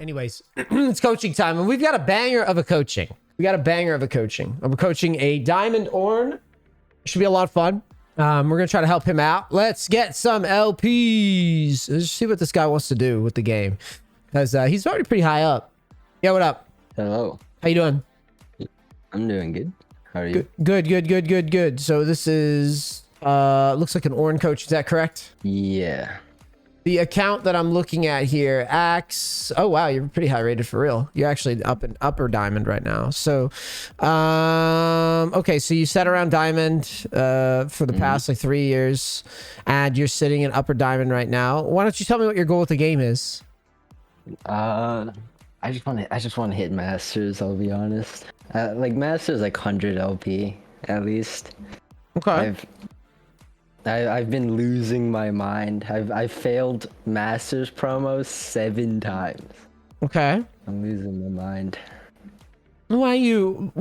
Anyways, it's coaching time, and we've got a banger of a coaching. I'm coaching a Diamond Orn. Should be a lot of fun. We're gonna try to help him out. Let's get some LPs. Let's see what this guy wants to do with the game, because he's already pretty high up. Yeah, what up? Hello. How you doing? I'm doing good. How are you? Good. So this is looks like an Orn coach. Is that correct? Yeah. The account that I'm looking at here, Axe. Oh wow, you're pretty high rated for real. You're actually up in upper diamond right now. So, okay, so you sat around diamond for the past like 3 years, and you're sitting in upper diamond right now. Why don't you tell me what your goal with the game is? I just want to hit masters. I'll be honest. Like masters, like 100 LP at least. Okay. I've been losing my mind. I've failed masters promos 7 times. Okay. I'm losing my mind. Why you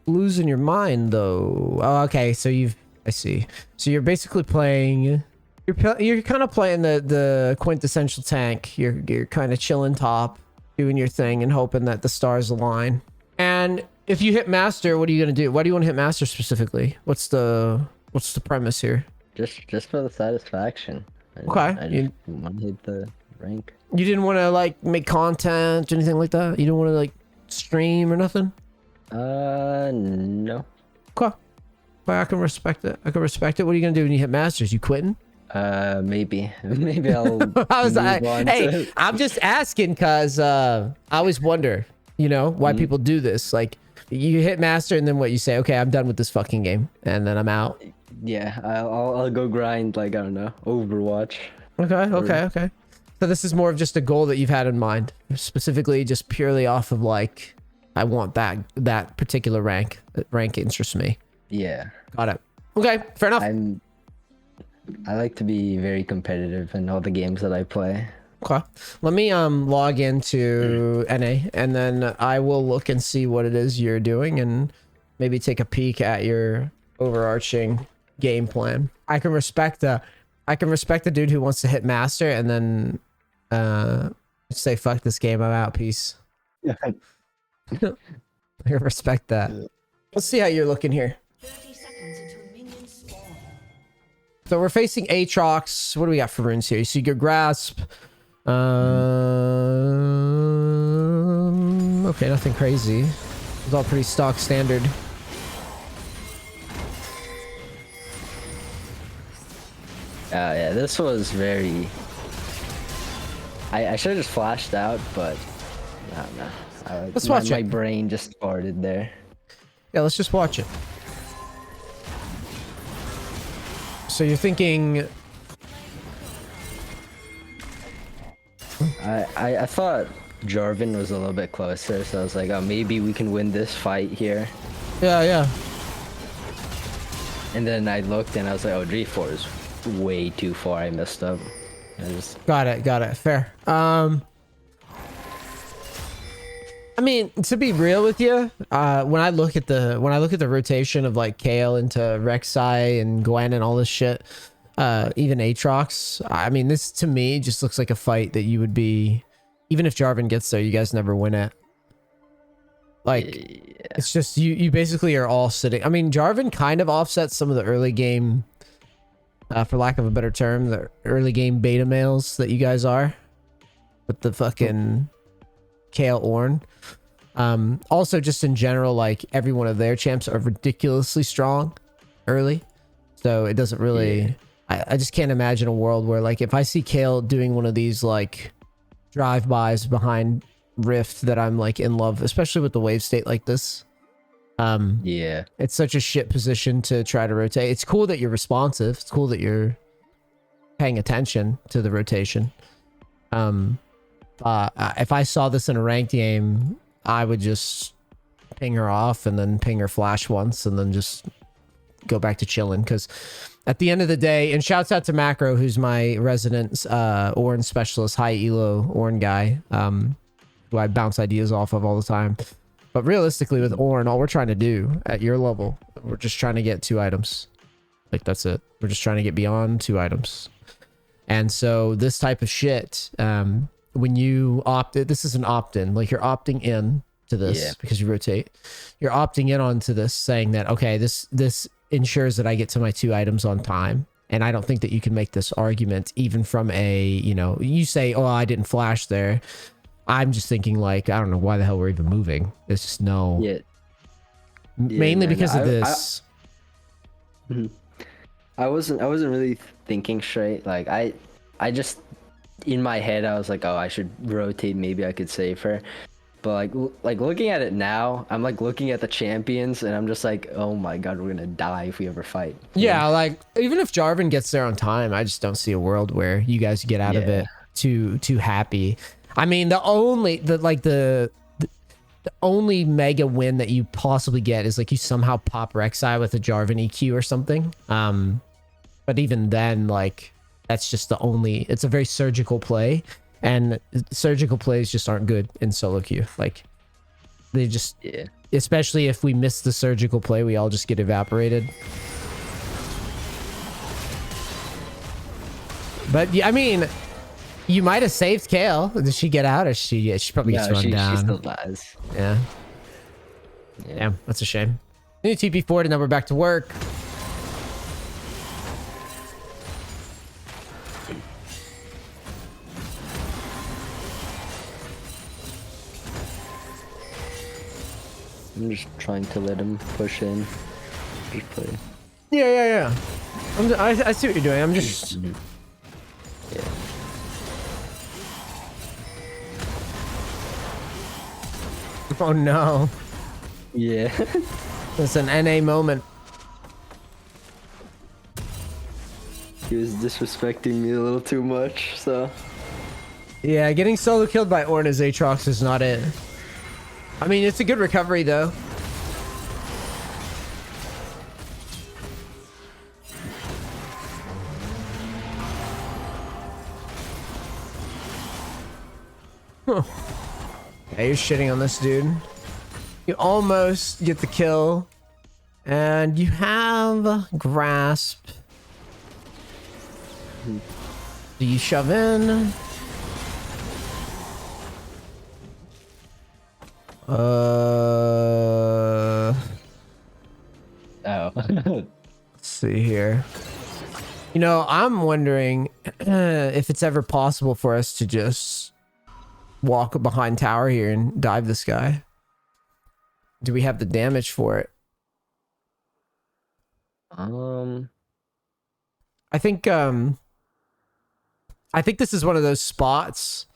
losing your mind though? Oh, okay, so I see. So you're basically playing. You're kind of playing the quintessential tank. You're kind of chilling top, doing your thing, and hoping that the stars align. And if you hit master, what are you gonna do? Why do you want to hit master specifically? What's the premise here? Just for the satisfaction. Okay. I just want to hit the rank. You didn't want to like make content or anything like that? You don't want to like stream or nothing? No. Okay. Well, I can respect it. What are you gonna do when you hit masters? You quitting? Maybe I'll I'm just asking because I always wonder, why people do this. Like, you hit master and then what, you say, okay, I'm done with this fucking game, and then I'm out. Yeah, I'll go grind, like, I don't know, Overwatch. Okay. So this is more of just a goal that you've had in mind, specifically just purely off of like, I want that particular rank. That rank interests me. Yeah. Got it. Okay, fair enough. I like to be very competitive in all the games that I play. Okay, let me log into NA, and then I will look and see what it is you're doing, and maybe take a peek at your overarching game plan. I can respect the dude who wants to hit master and then say fuck this game, I'm out, peace. I can respect that. Let's see how you're looking here. 30 seconds until minions spawn. So we're facing Aatrox. What do we got for runes here? So you could grasp. Okay, nothing crazy. It's all pretty stock standard. Yeah, this was very... I should have just flashed out, but... No. Let's watch it. My brain just farted there. Yeah, let's just watch it. So you're thinking... I thought Jarvan was a little bit closer, so I was like, oh, maybe we can win this fight here. Yeah. And then I looked and I was like, oh, G4 is way too far. I messed up. Got it. Fair. I mean, to be real with you, when I look at the rotation of like Kale into Rek'Sai and Gwen and all this shit, even Aatrox, I mean, this to me just looks like a fight that you would be, even if Jarvan gets there, you guys never win it. Like, yeah. It's just you basically are all sitting. I mean, Jarvan kind of offsets some of the early game, for lack of a better term, the early game beta males that you guys are with the fucking Kale Orn. Also, just in general, like every one of their champs are ridiculously strong early, so it doesn't really. Yeah. I just can't imagine a world where, like, if I see Kale doing one of these like drive-bys behind Rift, that I'm like in love, especially with the wave state like this. Yeah, it's such a shit position to try to rotate. It's cool that you're responsive. It's cool that you're paying attention to the rotation. If I saw this in a ranked game, I would just ping her off and then ping her flash once and then just go back to chilling, because at the end of the day, and shouts out to Macro, who's my resident Orn specialist, high elo Orn guy, who I bounce ideas off of all the time. But realistically with Orn, all we're trying to do at your level, we're just trying to get 2 items. Like, that's it. We're just trying to get beyond 2 items. And so this type of shit, when you opted, this is an opt-in, like you're opting in to this because you rotate. You're opting in onto this saying that, okay, this ensures that I get to my 2 items on time. And I don't think that you can make this argument even from a, you say, oh, I didn't flash there. I'm just thinking like, I don't know why the hell we're even moving. There's just no... Yeah. Mainly man, because of this. I wasn't really thinking straight. Like I just in my head I was like, oh, I should rotate. Maybe I could save her. But like looking at it now, I'm like looking at the champions, and I'm just like, oh my god, we're gonna die if we ever fight. Yeah, like even if Jarvan gets there on time, I just don't see a world where you guys get out of it too happy. I mean, the only mega win that you possibly get is like you somehow pop Rek'Sai with a Jarvan EQ or something. But even then, like that's just it's a very surgical play. And surgical plays just aren't good in solo queue. Like, they just... Yeah. Especially if we miss the surgical play, we all just get evaporated. But, yeah, I mean, you might have saved Kale. Did she get out? Or she probably gets run down. She still dies. Yeah. Yeah, that's a shame. New TP forward, and now we're back to work. I'm just trying to let him push in. Just play. Yeah. I see what you're doing. I'm just... Yeah. Oh no. Yeah. It's an NA moment. He was disrespecting me a little too much, so... Yeah, getting solo killed by Ornn as Aatrox is not it. I mean, it's a good recovery, though. Huh. Yeah, you're shitting on this dude. You almost get the kill. And you have Grasp. Do you shove in? Oh. Let's see here. I'm wondering if it's ever possible for us to just walk behind tower here and dive this guy. Do we have the damage for it? I think this is one of those spots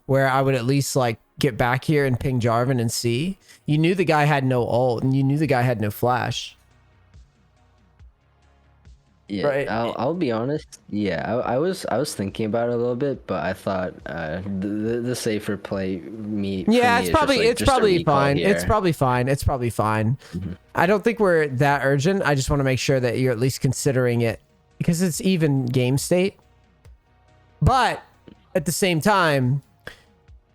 where I would at least like get back here and ping Jarvan and see. You knew the guy had no ult and you knew the guy had no flash. Yeah, right. I'll be honest. Yeah, I was thinking about it a little bit, but I thought the safer play Yeah, it's probably fine. Here. It's probably fine. Mm-hmm. I don't think we're that urgent. I just want to make sure that you're at least considering it because it's even game state. But at the same time,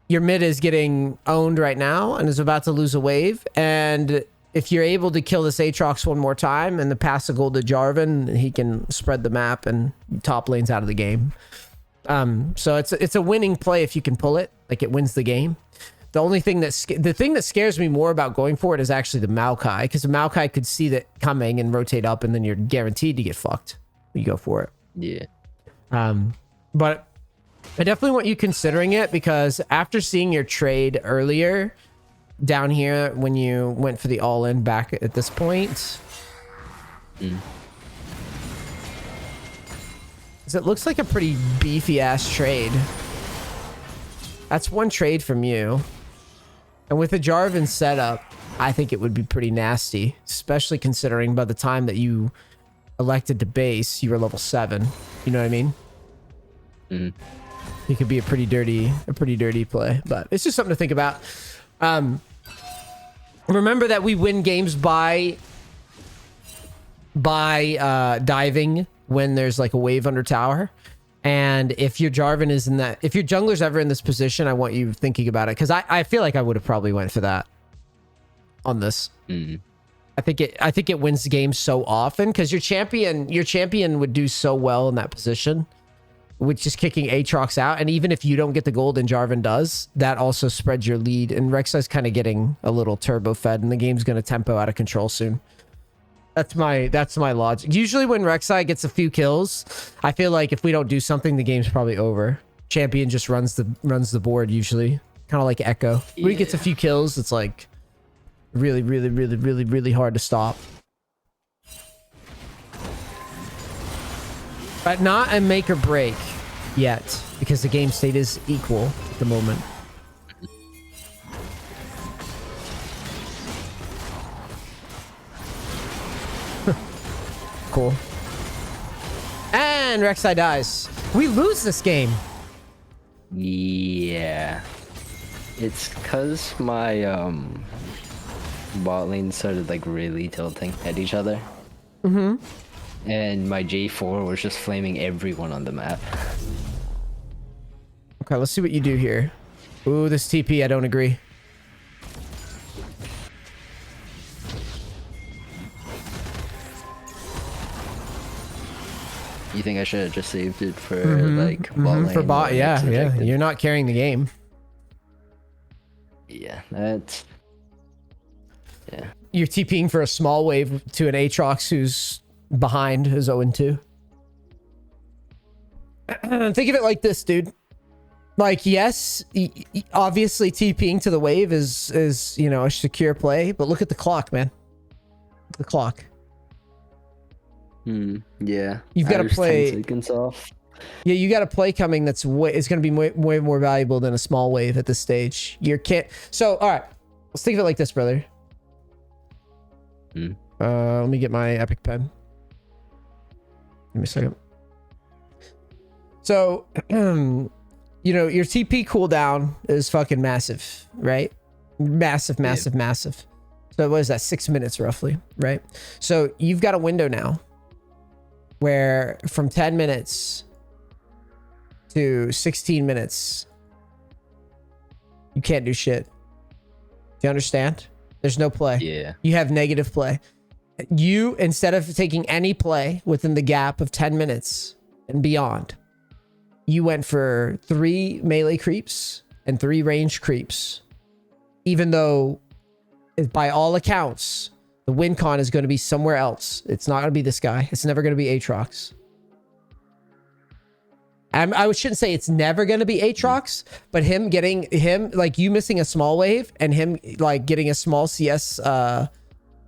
your mid is getting owned right now and is about to lose a wave. And if you're able to kill this Aatrox one more time and the pass a gold to Jarvan, he can spread the map and top lane's out of the game. So it's a winning play if you can pull it. Like it wins the game. The only thing the thing that scares me more about going for it is actually the Maokai, because the Maokai could see that coming and rotate up, and then you're guaranteed to get fucked. You go for it. Yeah. But I definitely want you considering it, because after seeing your trade earlier down here when you went for the all-in back at this point, it looks like a pretty beefy ass trade. That's one trade from you. And with the Jarvan setup, I think it would be pretty nasty, especially considering by the time that you elected to base, you were level 7. You know what I mean? It could be a pretty dirty play, but it's just something to think about. Remember that we win games by diving when there's like a wave under tower. And if your Jarvan is in that, if your jungler's ever in this position, I want you thinking about it, because I feel like I would have probably went for that on this. I think it wins the game so often, because your champion would do so well in that position which is kicking Aatrox out. And even if you don't get the gold and Jarvan does, that also spreads your lead. And Rek'Sai's kind of getting a little turbo fed, and the game's going to tempo out of control soon. That's my logic. Usually when Rek'Sai gets a few kills, I feel like if we don't do something, the game's probably over. Champion just runs the board usually, kind of like Echo. When he gets a few kills, it's like really, really, really, really, really hard to stop. But not a make or break yet, because the game state is equal at the moment. Cool. And Rek'Sai dies. We lose this game. Yeah. It's because my bot lane started like really tilting at each other. Mm-hmm. And my J4 was just flaming everyone on the map. Okay, let's see what you do here. Ooh, this TP, I don't agree. You think I should have just saved it for like bot lane? For bot, yeah. You're not carrying the game. Yeah, that's... Yeah. You're TPing for a small wave to an Aatrox who's behind, who's 0-2. Think of it like this, dude. Like, yes, obviously TPing to the wave is you know, a secure play, but look at the clock, man. The clock. Yeah. You've got to play 10 seconds off. Yeah, you got a play coming that's it's going to be way more valuable than a small wave at this stage. You can't. So, all right, let's think of it like this, brother. Let me get my epic pen. Give me a second. So, you know, your TP cooldown is fucking massive, right? Massive. So what is that? 6 minutes roughly, right? So you've got a window now where from 10 minutes to 16 minutes, you can't do shit. Do you understand? There's no play. Yeah. You have negative play. You, instead of taking any play within the gap of 10 minutes and beyond, you went for 3 melee creeps and 3 range creeps. Even though, by all accounts, the win con is going to be somewhere else. It's not going to be this guy. It's never going to be Aatrox. I shouldn't say it's never going to be Aatrox, but him like you missing a small wave and him like getting a small CS,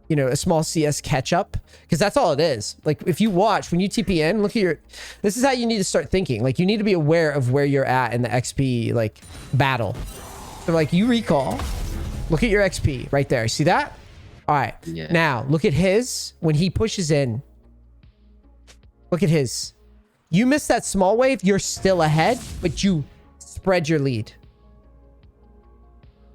you know, a small CS catch up, because that's all it is. Like if you watch when you TP in, look at this is how you need to start thinking. Like you need to be aware of where you're at in the XP like battle. So like you recall, look at your XP right there. See that? All right. Yeah. Now look at his when he pushes in. Look at his. You miss that small wave, you're still ahead, but you spread your lead.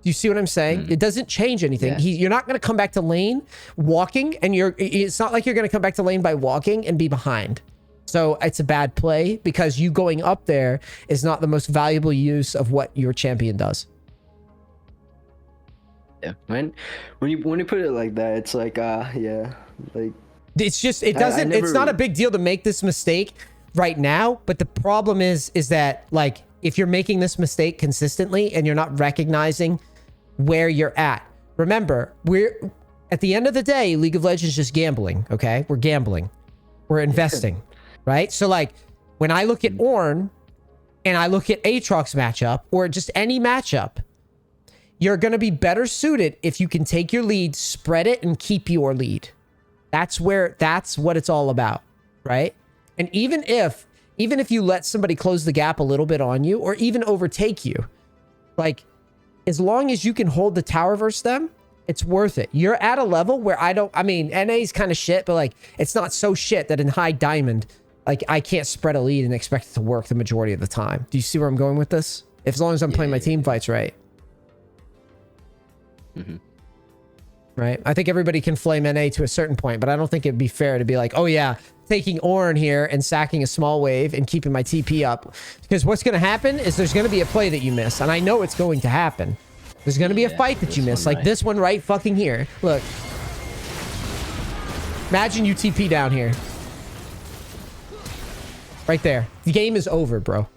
Do you see what I'm saying? It doesn't change anything. Yeah. You're not going to come back to lane walking, and it's not like you're going to come back to lane by walking and be behind. So it's a bad play because you going up there is not the most valuable use of what your champion does. Yeah, when you put it like that, it's like yeah, like it's just it's not a big deal to make this mistake right now, but the problem is that like if you're making this mistake consistently and you're not recognizing where you're at, remember, we're at the end of the day, League of Legends is just gambling. Okay, we're gambling, we're investing. Right? So like when I look at Ornn and I look at Aatrox matchup or just any matchup, you're going to be better suited if you can take your lead, spread it, and keep your lead. That's what it's all about, right? And even if you let somebody close the gap a little bit on you or even overtake you, like as long as you can hold the tower versus them, it's worth it. You're at a level where I mean, NA is kind of shit, but like it's not so shit that in high diamond, like I can't spread a lead and expect it to work the majority of the time. Do you see where I'm going with this? As long as I'm playing my team fights right. Right? I think everybody can flame NA to a certain point, but I don't think it'd be fair to be like, oh yeah, taking Ornn here and sacking a small wave and keeping my TP up. Because what's going to happen is there's going to be a play that you miss. And I know it's going to happen. There's going to be a fight that you miss. Like this one right fucking here. Look. Imagine you TP down here. Right there. The game is over, bro.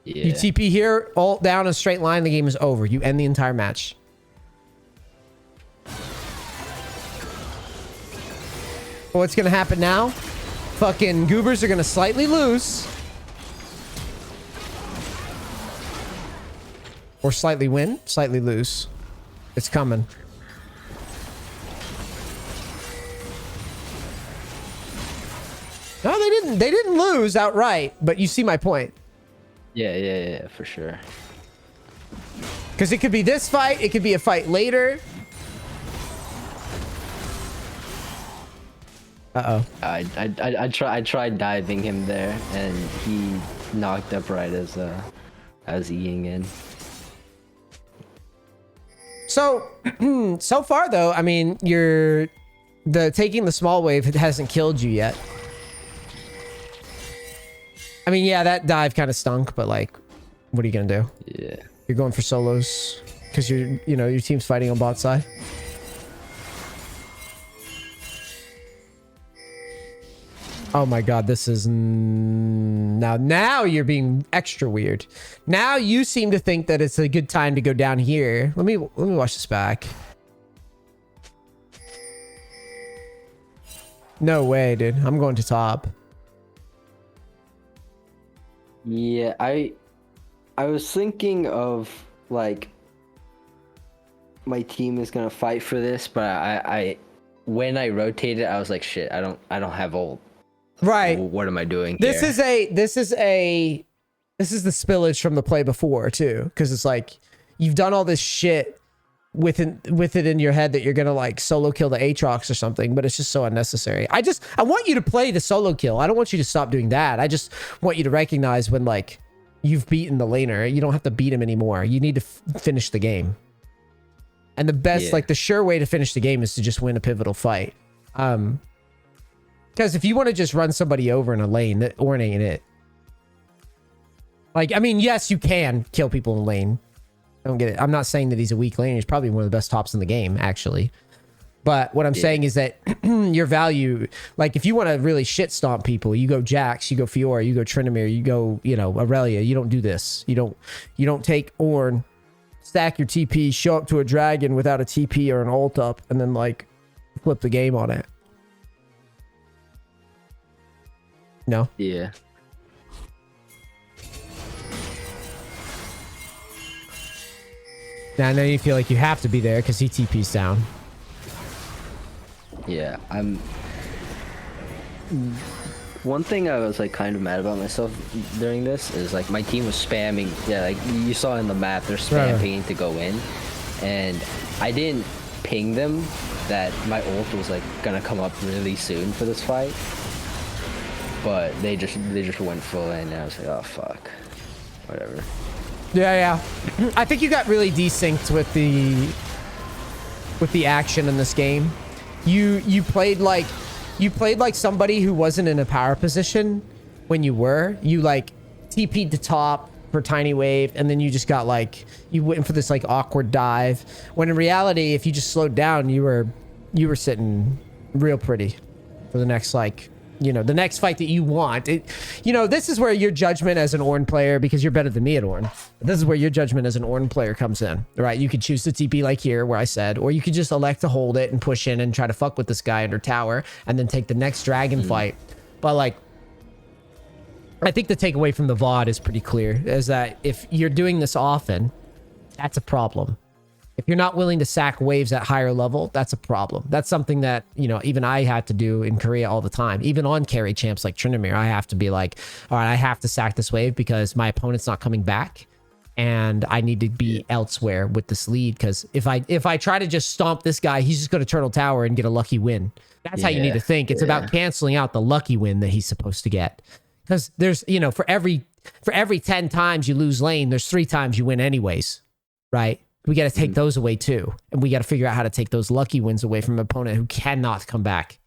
Yeah. You TP here, all down a straight line, the game is over. You end the entire match. What's gonna happen now? Fucking goobers are gonna slightly lose. Or slightly win, slightly lose. It's coming. No, they didn't lose outright, but you see my point. Yeah, for sure. Because it could be this fight, it could be a fight later. Uh-oh. I tried diving him there, and he knocked up right as I was eating in. So, so far though, I mean, taking the small wave hasn't killed you yet. I mean, yeah, that dive kind of stunk, but like, what are you gonna do? Yeah. You're going for solos because your team's fighting on bot side. Oh my god, this is now you're being extra weird. Now you seem to think that it's a good time to go down here. Let me watch this back. No way, dude. I'm going to top. Yeah, I was thinking of like my team is gonna fight for this, but I when I rotated, I was like, shit, I don't have ult. Right. What am I doing This here? is the spillage from the play before too, because it's like you've done all this shit with it in your head that you're gonna like solo kill the Aatrox or something, but it's just so unnecessary. I want you to play the solo kill. I don't want you to stop doing that. I just want you to recognize when like you've beaten the laner. You don't have to beat him anymore. You need to finish the game. And the best, like the sure way to finish the game is to just win a pivotal fight. Because if you want to just run somebody over in a lane, that Ornn ain't it. Like, I mean, yes, you can kill people in the lane. I don't get it. I'm not saying that he's a weak lane. He's probably one of the best tops in the game, actually. But what I'm saying is that your value, like if you want to really shit stomp people, you go Jax, you go Fiora, you go Tryndamere, you go, Aurelia. You don't do this. You don't take Ornn, stack your TP, show up to a dragon without a TP or an ult up, and then like flip the game on it. No? Yeah. Now you feel like you have to be there because he TP's down. Yeah, one thing I was like kind of mad about myself during this is like my team was spamming. Yeah, like you saw in the map, they're pinging to go in, and I didn't ping them that my ult was like gonna come up really soon for this fight. But they just went full in, and I was like, oh fuck, whatever. Yeah. I think you got really desynced with the action in this game. You played like somebody who wasn't in a power position when you were. You like TP'd to top for tiny wave, and then you just got like you went for this like awkward dive. When in reality, if you just slowed down, you were sitting real pretty for the next like. The next fight that you want. This is where your judgment as an Ornn player, because you're better than me at Ornn. This is where your judgment as an Ornn player comes in, right? You could choose to TP like here, where I said, or you could just elect to hold it and push in and try to fuck with this guy under tower and then take the next dragon fight. But like, I think the takeaway from the VOD is pretty clear, is that if you're doing this often, that's a problem. If you're not willing to sack waves at higher level, that's a problem. That's something that, even I had to do in Korea all the time. Even on carry champs like Tryndamere, I have to be like, all right, I have to sack this wave because my opponent's not coming back. And I need to be elsewhere with this lead. Because if I try to just stomp this guy, he's just going to turtle tower and get a lucky win. That's how you need to think. It's about canceling out the lucky win that he's supposed to get. Because there's, for every 10 times you lose lane, there's 3 times you win anyways, right? We got to take those away too. And we got to figure out how to take those lucky wins away from an opponent who cannot come back.